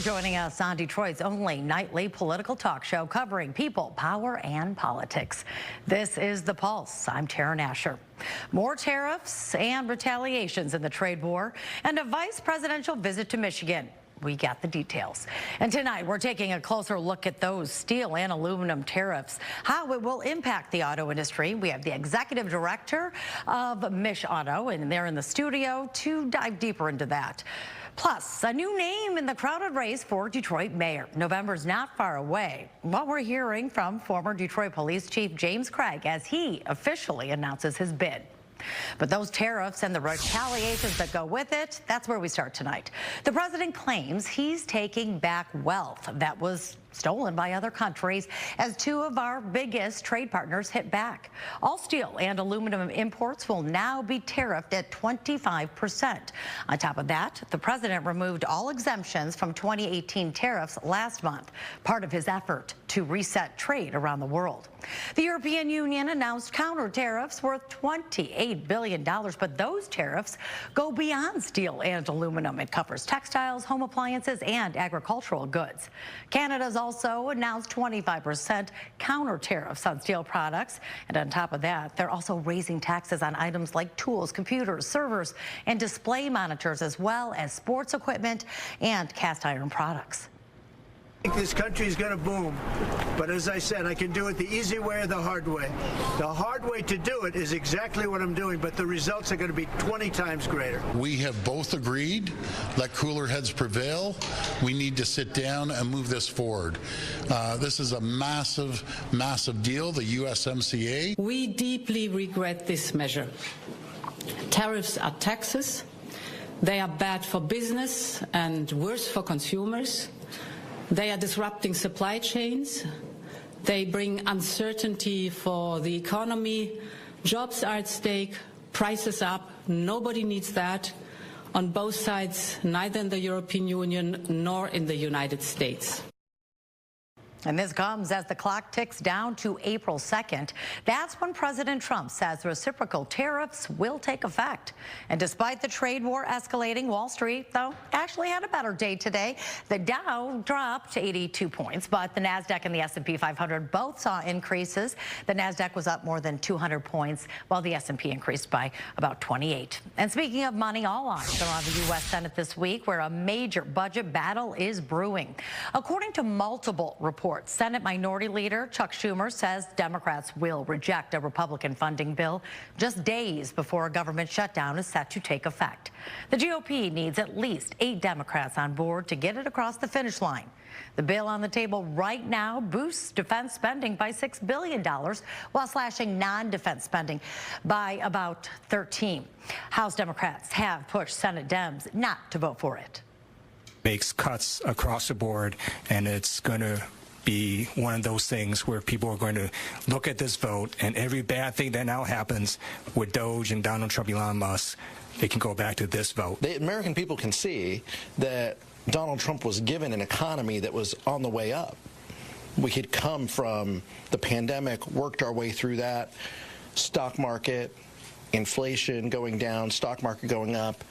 joining us on Detroit's only nightly political talk show covering people, power, and politics. This is The Pulse. I'm Tara Nasher. More tariffs and retaliations in the trade war and a vice presidential visit to Michigan. We got the details. And tonight, we're taking a closer look at those steel and aluminum tariffs, how it will impact the auto industry. We have the executive director of Mich Auto, and they're in the studio to dive deeper into that. Plus, a new name in the crowded race for Detroit mayor. November's not far away. What we're hearing from former Detroit Police Chief James Craig as he officially announces his bid. But those tariffs and the retaliations that go with it, that's where we start tonight. The president claims he's taking back wealth that was stolen by other countries as two of our biggest trade partners hit back. All steel and aluminum imports will now be tariffed at 25%. On top of that, the president removed all exemptions from 2018 tariffs last month, part of his effort to reset trade around the world. The European Union announced counter tariffs worth $28 billion, but those tariffs go beyond steel and aluminum. It covers textiles, home appliances, and agricultural goods. Canada's also announced 25% counter tariffs on steel products. And on top of that, they're also raising taxes on items like tools, computers, servers, and display monitors, as well as sports equipment and cast iron products. I think this country is going to boom, but as I said, I can do it the easy way or the hard way. The hard way to do it is exactly what I'm doing, but the results are going to be 20 times greater. We have both agreed, let cooler heads prevail. We need to sit down and move this forward. This is a massive, massive deal, the USMCA. We deeply regret this measure. Tariffs are taxes. They are bad for business and worse for consumers. They are disrupting supply chains. They bring uncertainty for the economy. Jobs are at stake, prices up. Nobody needs that on both sides, neither in the European Union nor in the United States. And this comes as the clock ticks down to April 2nd. That's when President Trump says reciprocal tariffs will take effect. And despite the trade war escalating, Wall Street, though, actually had a better day today. The Dow dropped 82 points, but the NASDAQ and the S&P 500 both saw increases. The NASDAQ was up more than 200 points, while the S&P increased by about 28. And speaking of money, all eyes are on the U.S. Senate this week, where a major budget battle is brewing. According to multiple reports, Senate Minority Leader Chuck Schumer says Democrats will reject a Republican funding bill just days before a government shutdown is set to take effect. The GOP needs at least 8 Democrats on board to get it across the finish line. The bill on the table right now boosts defense spending by $6 billion while slashing non-defense spending by about 13. House Democrats have pushed Senate Dems not to vote for it. Makes cuts across the board, and it's going to be one of those things where people are going to look at this vote, and every bad thing that now happens with Doge and Donald Trump, Elon Musk, they can go back to this vote. The American people can see that Donald Trump was given an economy that was on the way up. We had come from the pandemic, worked our way through that, stock market, inflation going down, stock market going up.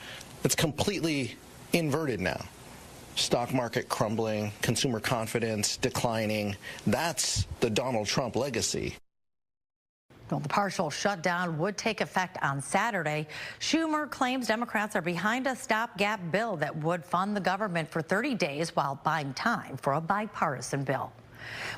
It's completely inverted now. Stock market crumbling, consumer confidence declining. That's the Donald Trump legacy. Well, the partial shutdown would take effect on Saturday. Schumer claims Democrats are behind a stopgap bill that would fund the government for 30 days while buying time for a bipartisan bill.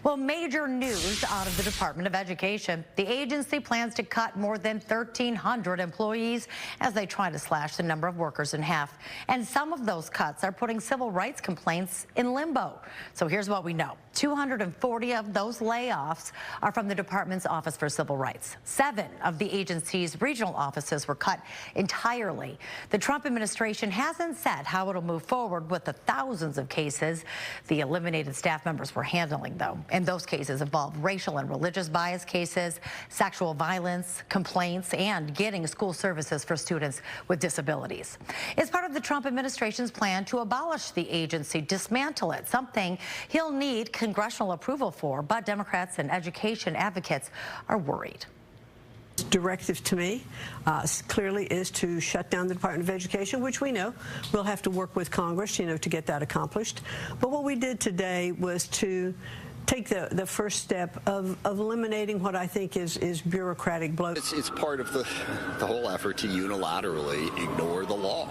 Well, major news out of the Department of Education. The agency plans to cut more than 1,300 employees as they try to slash the number of workers in half. And some of those cuts are putting civil rights complaints in limbo. So here's what we know. 240 of those layoffs are from the department's Office for Civil Rights. 7 of the agency's regional offices were cut entirely. The Trump administration hasn't said how it'll move forward with the thousands of cases the eliminated staff members were handling, though. And those cases involve racial and religious bias cases, sexual violence, complaints, and getting school services for students with disabilities. It's part of the Trump administration's plan to abolish the agency, dismantle it, something he'll need congressional approval for, but Democrats and education advocates are worried. Directive to me clearly is to shut down the Department of Education, which we know we'll have to work with Congress, to get that accomplished. But what we did today was to take the first step of eliminating what I think is bureaucratic bloat. It's part of the whole effort to unilaterally ignore the law.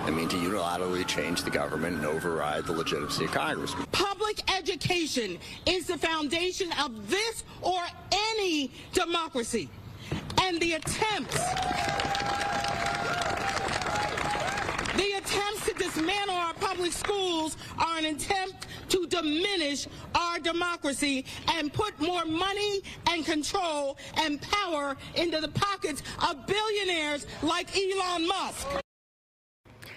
I mean, to unilaterally change the government and override the legitimacy of Congress. Public education is the foundation of this or any democracy. And the attempts to dismantle our public schools are an attempt to diminish our democracy and put more money and control and power into the pockets of billionaires like Elon Musk.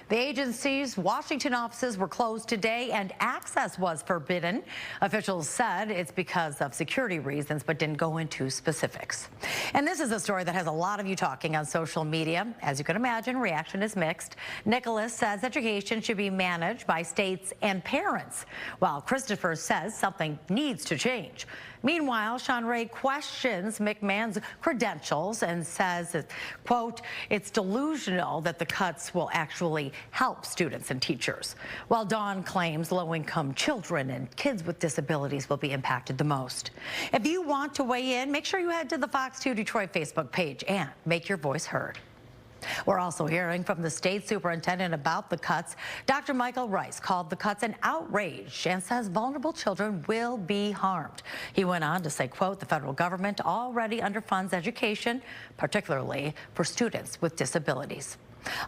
The agency's Washington offices were closed today and access was forbidden. Officials said it's because of security reasons, but didn't go into specifics. And this is a story that has a lot of you talking on social media. As you can imagine, reaction is mixed. Nicholas says education should be managed by states and parents, while Christopher says something needs to change. Meanwhile, Sean Ray questions McMahon's credentials and says, quote, it's delusional that the cuts will actually help students and teachers, while Dawn claims low-income children and kids with disabilities will be impacted the most. If you want to weigh in, make sure you head to the Fox 2 Detroit Facebook page and make your voice heard. We're also hearing from the state superintendent about the cuts. Dr. Michael Rice called the cuts an outrage and says vulnerable children will be harmed. He went on to say, quote, the federal government already underfunds education, particularly for students with disabilities.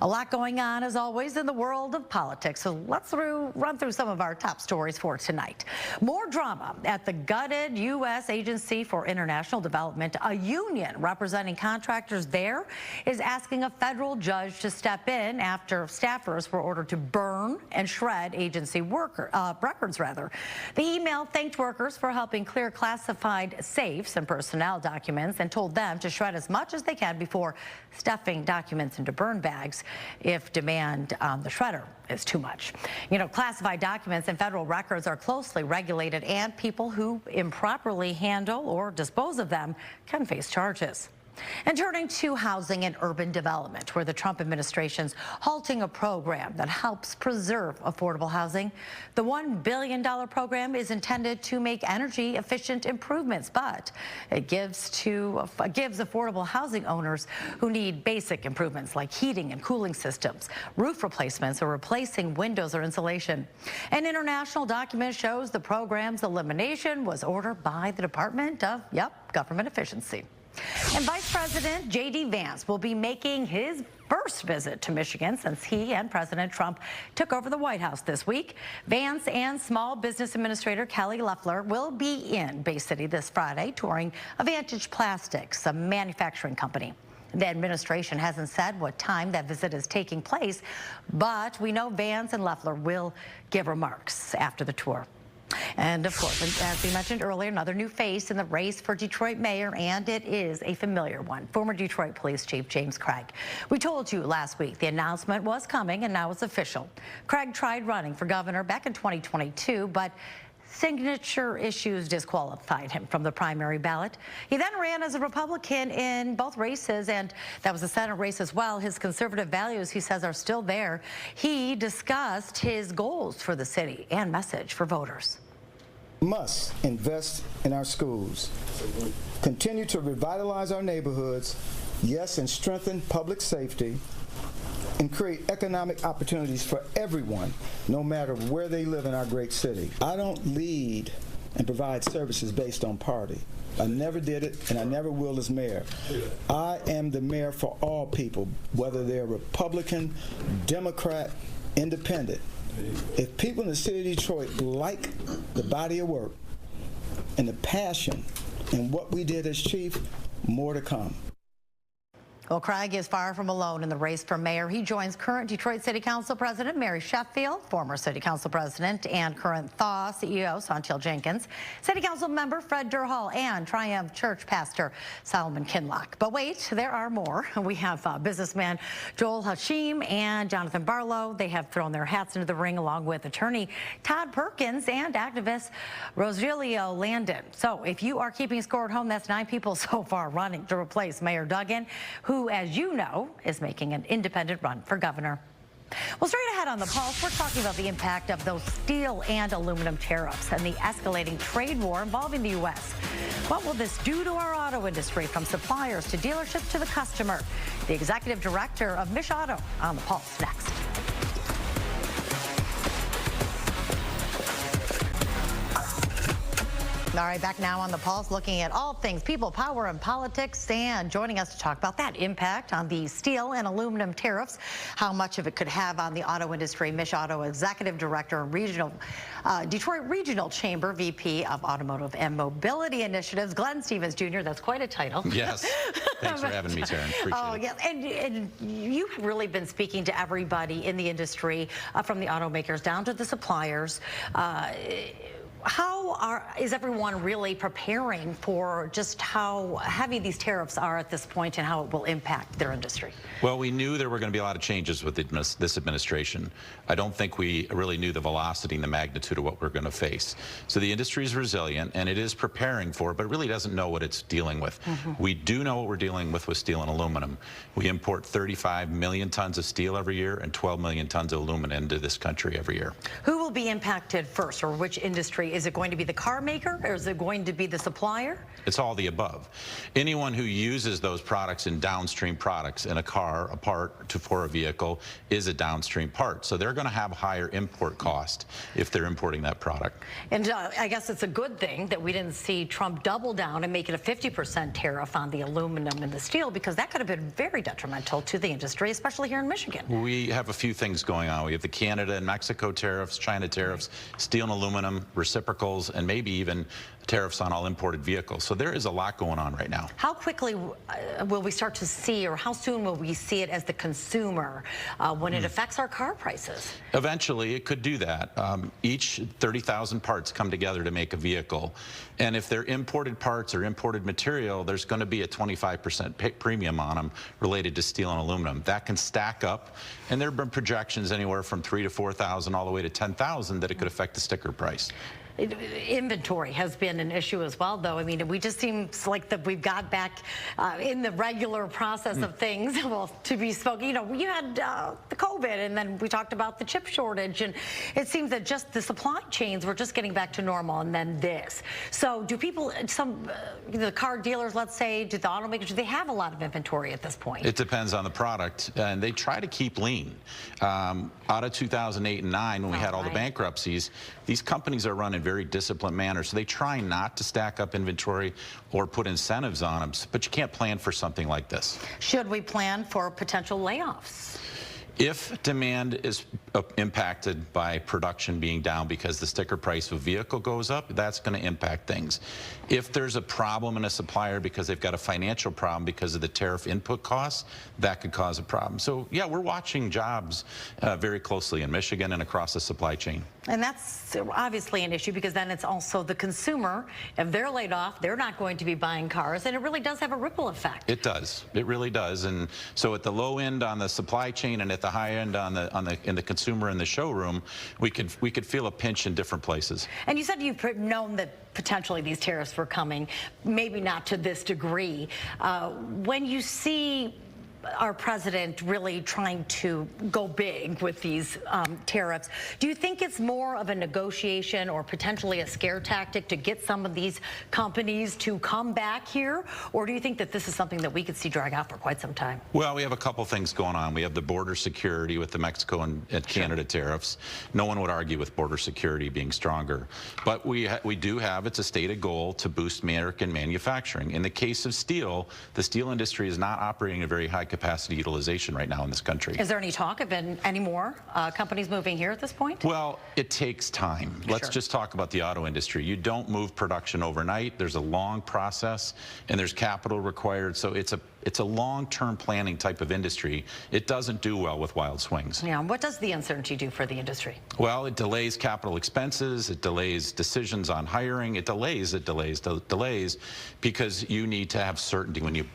A lot going on, as always, in the world of politics. So let's run through some of our top stories for tonight. More drama at the gutted U.S. Agency for International Development. A union representing contractors there is asking a federal judge to step in after staffers were ordered to burn and shred agency records. The email thanked workers for helping clear classified safes and personnel documents and told them to shred as much as they can before stuffing documents into burn bags if demand on the shredder is too much. Classified documents and federal records are closely regulated, and people who improperly handle or dispose of them can face charges. And turning to housing and urban development, where the Trump administration's halting a program that helps preserve affordable housing. The $1 billion program is intended to make energy efficient improvements, but it gives affordable housing owners who need basic improvements like heating and cooling systems, roof replacements, or replacing windows or insulation. An international document shows the program's elimination was ordered by the Department of, Government Efficiency. And Vice President J.D. Vance will be making his first visit to Michigan since he and President Trump took over the White House this week. Vance and Small Business Administrator Kelly Loeffler will be in Bay City this Friday, touring Advantage Plastics, a manufacturing company. The administration hasn't said what time that visit is taking place, but we know Vance and Loeffler will give remarks after the tour. And of course, as we mentioned earlier, another new face in the race for Detroit mayor, and it is a familiar one. Former Detroit Police Chief James Craig. We told you last week the announcement was coming, and now it's official. Craig tried running for governor back in 2022, but signature issues disqualified him from the primary ballot. He then ran as a Republican in both races, and that was the Senate race as well. His conservative values, he says, are still there. He discussed his goals for the city and message for voters. Must invest in our schools, continue to revitalize our neighborhoods, and strengthen public safety, and create economic opportunities for everyone, no matter where they live in our great city. I don't lead and provide services based on party. I never did it, and I never will as mayor. I am the mayor for all people, whether they're Republican, Democrat, Independent. If people in the city of Detroit like the body of work and the passion and what we did as chief, more to come. Well, Craig is far from alone in the race for mayor. He joins current Detroit City Council President Mary Sheffield, former City Council President and current Thaw CEO Santil Jenkins, City Council member Fred Durhal, and Triumph Church pastor Solomon Kinlock. But wait, there are more. We have businessman Joel Hashim and Jonathan Barlow. They have thrown their hats into the ring along with attorney Todd Perkins and activist Rogelio Landon. So if you are keeping score at home, that's 9 people so far running to replace Mayor Duggan, who, as you know, is making an independent run for governor. Well, straight ahead on the Pulse, we're talking about the impact of those steel and aluminum tariffs and the escalating trade war involving the U.S. What will this do to our auto industry, from suppliers to dealerships to the customer? The executive director of Mish Auto on the Pulse next. All right, back now on the Pulse, looking at all things people, power, and politics. And joining us to talk about that impact on the steel and aluminum tariffs, how much of it could have on the auto industry, Mish Auto Executive Director and Detroit Regional Chamber VP of Automotive and Mobility Initiatives, Glenn Stevens Jr. That's quite a title. Yes. Thanks for having me, Taryn. Appreciate it. Yes. And you've really been speaking to everybody in the industry, from the automakers down to the suppliers. How is everyone really preparing for just how heavy these tariffs are at this point and how it will impact their industry? Well, we knew there were going to be a lot of changes with this administration. I don't think we really knew the velocity and the magnitude of what we're going to face. So the industry is resilient, and it is preparing for it, but it really doesn't know what it's dealing with. We do know what we're dealing with steel and aluminum. We import 35 million tons of steel every year and 12 million tons of aluminum into this country every year. Who will be impacted first, or which industry? Is it going to be the car maker, or is it going to be the supplier? It's all the above. Anyone who uses those products in downstream products in a car, a part for a vehicle, is a downstream part. So they're going to have higher import cost if they're importing that product. And I guess it's a good thing that we didn't see Trump double down and make it a 50% tariff on the aluminum and the steel, because that could have been very detrimental to the industry, especially here in Michigan. We have a few things going on. We have the Canada and Mexico tariffs, China tariffs, steel and aluminum, reciprocals, and maybe even tariffs on all imported vehicles. So there is a lot going on right now. How quickly will we start to see, or how soon will we see it as the consumer when it affects our car prices? Eventually, it could do that. Each 30,000 parts come together to make a vehicle. And if they're imported parts or imported material, there's going to be a 25% premium on them related to steel and aluminum. That can stack up. And there have been projections anywhere from 3,000 to 4,000 all the way to 10,000 that it could affect the sticker price. Inventory has been an issue as well, though. I mean, we just seems like that we've got back in the regular process of things. Well, to be spoken, you know, you had the COVID, and then we talked about the chip shortage, and it seems that just the supply chains were just getting back to normal, and then this. So do people, the car dealers, let's say, do the automakers, do they have a lot of inventory at this point? It depends on the product, and they try to keep lean. Out of 2008 and 9, when we had all the bankruptcies, these companies are run in very disciplined manner, so they try not to stack up inventory or put incentives on them, but you can't plan for something like this. Should we plan for potential layoffs? If demand is impacted by production being down because the sticker price of a vehicle goes up, that's going to impact things. If there's a problem in a supplier because they've got a financial problem because of the tariff input costs, that could cause a problem. So, yeah, we're watching jobs very closely in Michigan and across the supply chain. And that's obviously an issue, because then it's also the consumer. If they're laid off, they're not going to be buying cars, and it really does have a ripple effect. It does. It really does. And so at the low end on the supply chain and at the high end in the consumer in the showroom, we could feel a pinch in different places. And you said you've known that potentially these tariffs were coming, maybe not to this degree. When you see our president really trying to go big with these tariffs, do you think it's more of a negotiation or potentially a scare tactic to get some of these companies to come back here? Or do you think that this is something that we could see drag out for quite some time? Well, we have a couple things going on. We have the border security with the Mexico and Canada tariffs. No one would argue with border security being stronger. But we do have, it's a stated goal to boost American manufacturing. In the case of steel, the steel industry is not operating at a very high capacity utilization right now in this country. Is there any talk of any more companies moving here at this point? Well, it takes time. Let's just talk about the auto industry. You don't move production overnight. There's a long process, and there's capital required. So it's It's a long-term planning type of industry. It doesn't do well with wild swings. Yeah, what does the uncertainty do for the industry? Well, it delays capital expenses, it delays decisions on hiring, it delays, because you need to have certainty when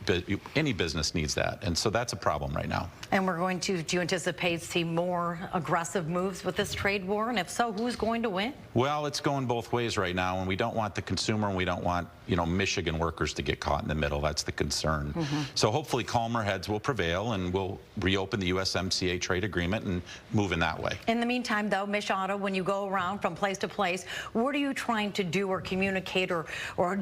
any business needs that. And so that's a problem right now. And do you anticipate see more aggressive moves with this trade war? And if so, who's going to win? Well, it's going both ways right now, and we don't want the consumer and we don't want, Michigan workers to get caught in the middle. That's the concern. So hopefully calmer heads will prevail and we'll reopen the USMCA trade agreement and move in that way. In the meantime, though, Mich Otto, when you go around from place to place, what are you trying to do or communicate or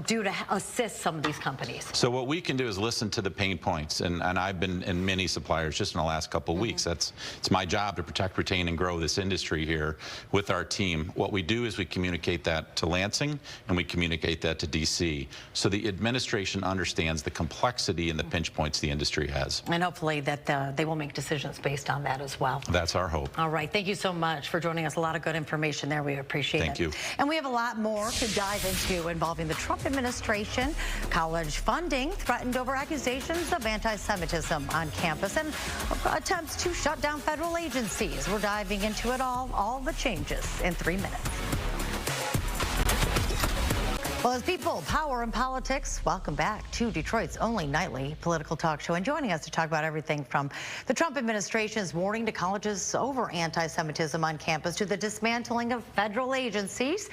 do to assist some of these companies? So what we can do is listen to the pain points, and I've been in many suppliers just in the last couple of weeks. It's my job to protect, retain, and grow this industry here with our team. What we do is we communicate that to Lansing and we communicate that to DC, so the administration understands the complexity and the pinch points the industry has. And hopefully that they will make decisions based on that as well. That's our hope. All right, thank you so much for joining us. A lot of good information there. We appreciate it. Thank you. And we have a lot more to dive into involving the Trump administration, college funding threatened over accusations of anti-Semitism on campus, and attempts to shut down federal agencies. We're diving into it all the changes in 3 minutes. Well, as people, power, and politics, welcome back to Detroit's only nightly political talk show. And joining us to talk about everything from the Trump administration's warning to colleges over anti-Semitism on campus to the dismantling of federal agencies,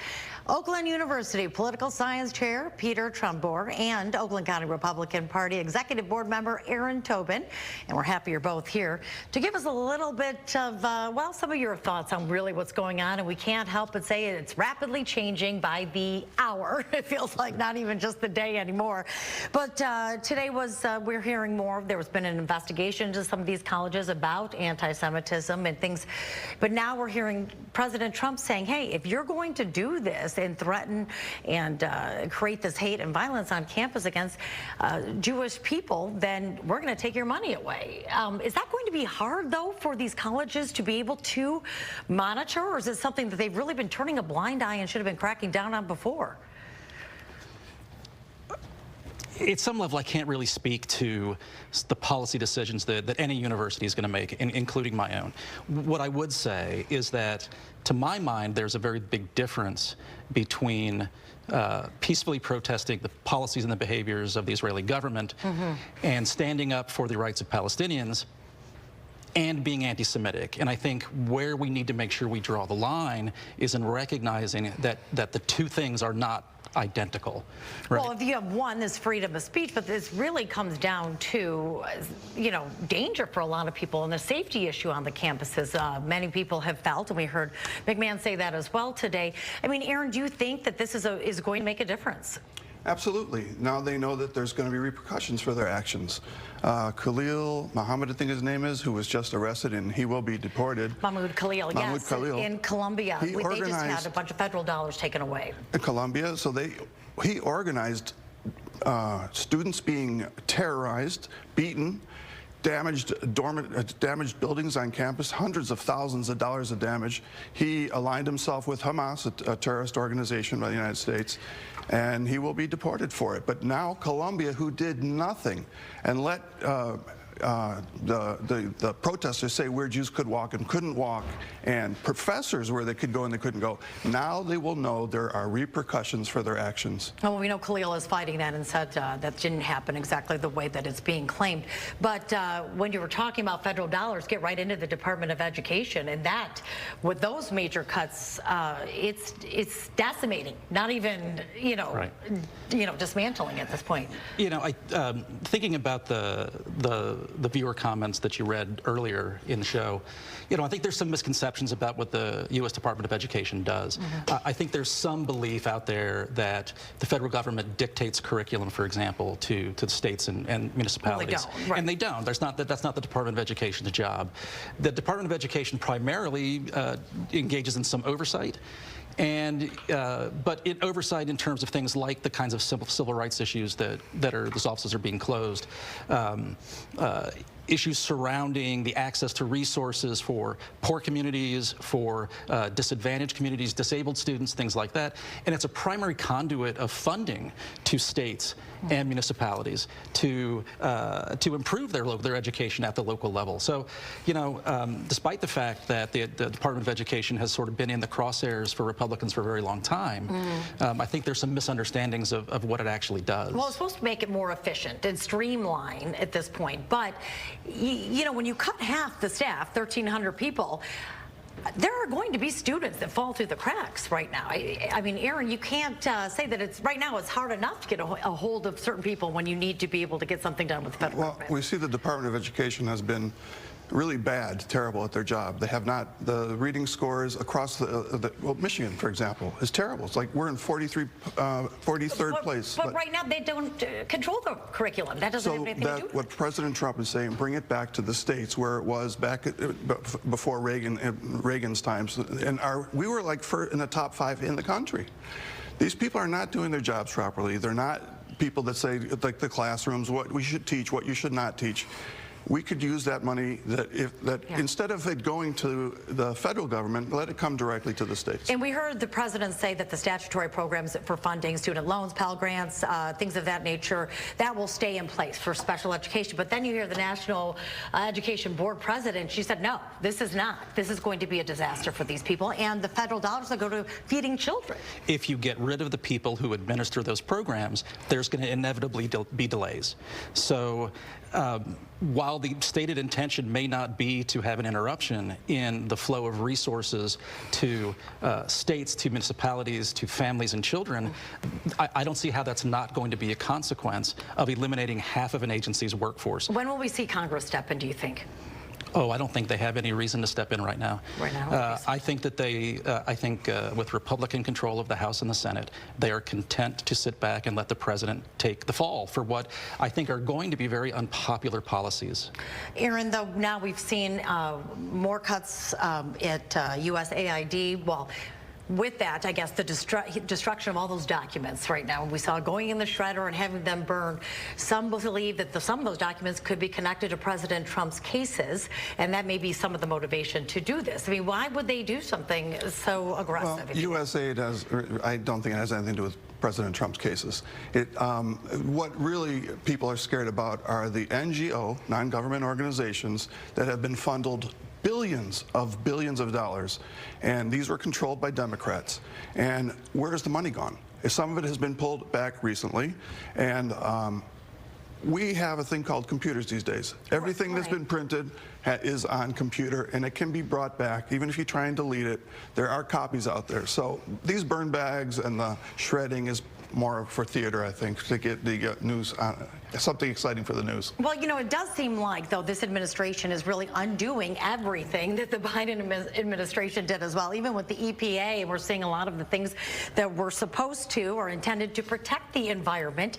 Oakland University Political Science Chair Peter Trumbore and Oakland County Republican Party Executive Board Member Aaron Tobin. And we're happy you're both here to give us a little bit of, well, some of your thoughts on really what's going on. And we can't help but say it's rapidly changing by the hour. It feels like not even just the day anymore. But today we're hearing more. There's been an investigation into some of these colleges about anti-Semitism and things. But now we're hearing President Trump saying, hey, if you're going to do this and threaten and create this hate and violence on campus against Jewish people, then we're going to take your money away. Is that going to be hard, though, for these colleges to be able to monitor, or is it something that they've really been turning a blind eye and should have been cracking down on before? At some level, I can't really speak to the policy decisions that any university is going to make, including my own. What I would say is that, to my mind, there's a very big difference between peacefully protesting the policies and the behaviors of the Israeli government and standing up for the rights of Palestinians and being anti-Semitic. And I think where we need to make sure we draw the line is in recognizing that the two things are not identical. Right? Well, if you have one, this freedom of speech, but this really comes down to, danger for a lot of people and the safety issue on the campuses. Many people have felt, and we heard McMahon say that as well today. I mean, Aaron, do you think that this is going to make a difference? Absolutely. Now they know that there's going to be repercussions for their actions. Khalil Muhammad, I think his name is, who was just arrested, and he will be deported. Mahmoud Khalil, yes, in Colombia. They just had a bunch of federal dollars taken away. In Colombia, so he organized students being terrorized, beaten, damaged buildings on campus, hundreds of thousands of dollars of damage. He aligned himself with Hamas, a terrorist organization by the United States, and he will be deported for it. But now Colombia, who did nothing and let the protesters say where Jews could walk and couldn't walk, and professors where they could go and they couldn't go, now they will know there are repercussions for their actions. Well, we know Khalil is fighting that and said that didn't happen exactly the way that it's being claimed. But when you were talking about federal dollars, get right into the Department of Education, and that, with those major cuts, it's decimating, not even, dismantling at this point. Thinking about the viewer comments that you read earlier in the show, I think there's some misconceptions about what the U.S. Department of Education does. I think there's some belief out there that the federal government dictates curriculum, for example, to the states and municipalities. Well, they don't, right. And they don't. That's not the Department of Education's job. The Department of Education primarily engages in some oversight. But oversight in terms of things like the kinds of civil rights issues that those offices are being closed. issues surrounding the access to resources for poor communities, for disadvantaged communities, disabled students, things like that. And it's a primary conduit of funding to states and municipalities to improve their education at the local level. So, you know, despite the fact that the Department of Education has sort of been in the crosshairs for Republicans for a very long time, I think there's some misunderstandings of what it actually does. Well, it's supposed to make it more efficient and streamline at this point, but you know, when you cut half the staff, 1,300 people, there are going to be students that fall through the cracks right now. I mean, Aaron, you can't say that it's right now it's hard enough to get a hold of certain people when you need to be able to get something done with the federal government. We see the Department of Education has been really bad, terrible at their job. They have not, the reading scores across well, Michigan, for example, is terrible. It's like we're in 43rd place. But right now they don't control the curriculum. That doesn't have anything to do with it. What President Trump is saying, bring it back to the states where it was back before Reagan's times. And we were like in the top 5 in the country. These people are not doing their jobs properly. They're not people that say, like the classrooms, what we should teach, what you should not teach. We could use that money instead of it going to the federal government, let it come directly to the states. And we heard the president say that the statutory programs for funding, student loans, Pell Grants, things of that nature, that will stay in place for special education. But then you hear the National Education Board president, she said, no, this is not. This is going to be a disaster for these people, and the federal dollars that go to feeding children. If you get rid of the people who administer those programs, there's going to inevitably be delays. So while the stated intention may not be to have an interruption in the flow of resources to states, to municipalities, to families and children, I don't see how that's not going to be a consequence of eliminating half of an agency's workforce. When will we see Congress step in, do you think? Oh, I don't think they have any reason to step in right now. Right now? I think that with Republican control of the House and the Senate, they are content to sit back and let the president take the fall for what I think are going to be very unpopular policies. Aaron, though, now we've seen more cuts at USAID. Well, with that, I guess the destruction of all those documents right now, we saw going in the shredder and having them burned. Some believe that some of those documents could be connected to President Trump's cases, and that may be some of the motivation to do this. I mean, why would they do something so aggressive? Well, USAID I don't think it has anything to do with President Trump's cases. What really people are scared about are the NGO, non-government organizations, that have been funneled billions of dollars, and these were controlled by Democrats. And where's the money gone? Some of it has been pulled back recently, and we have a thing called computers these days. Everything that's been printed is on computer, and it can be brought back. Even if you try and delete it, there are copies out there. So these burn bags and the shredding is more for theater, I think, to get the news on something exciting for the news. Well, you know, it does seem like, though, this administration is really undoing everything that the Biden administration did as well, even with the EPA. We're seeing a lot of the things that were supposed to or intended to protect the environment.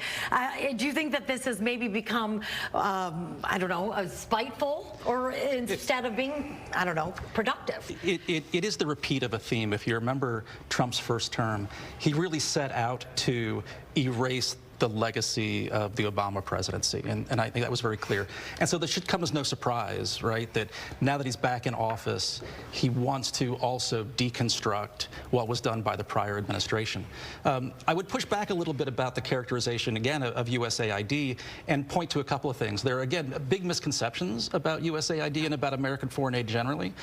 Do you think that this has maybe become, I don't know, spiteful, or instead of being, I don't know, productive? It is the repeat of a theme. If you remember Trump's first term, he really set out to erase the legacy of the Obama presidency, and I think that was very clear. And so this should come as no surprise, right, that now that he's back in office, he wants to also deconstruct what was done by the prior administration. I would push back a little bit about the characterization, again, of USAID and point to a couple of things. There are, again, big misconceptions about USAID and about American foreign aid generally.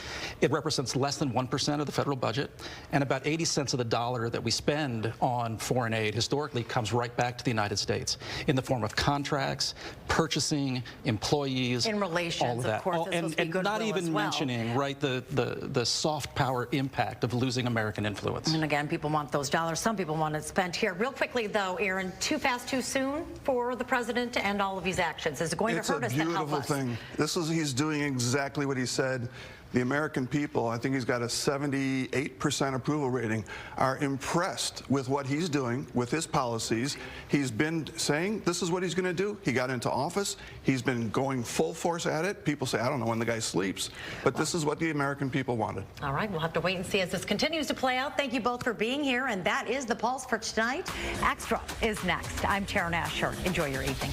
It represents less than 1% of the federal budget, and about 80 cents of the dollar that we spend on foreign aid historically comes right back to the United States in the form of contracts, purchasing, employees, in relations, all of that. of course, and not even mentioning, right, the soft power impact of losing American influence. And again, people want those dollars. Some people want it spent here. Real quickly, though, Aaron, too fast, too soon for the president to end all of these actions. Is it going to hurt us to help us? It's a beautiful thing. He's doing exactly what he said. The American people, I think he's got a 78% approval rating, are impressed with what he's doing, with his policies. He's been saying this is what he's going to do. He got into office. He's been going full force at it. People say, I don't know when the guy sleeps. But this is what the American people wanted. All right, we'll have to wait and see as this continues to play out. Thank you both for being here. And that is the Pulse for tonight. Extra is next. I'm Sharon Asher. Enjoy your evening.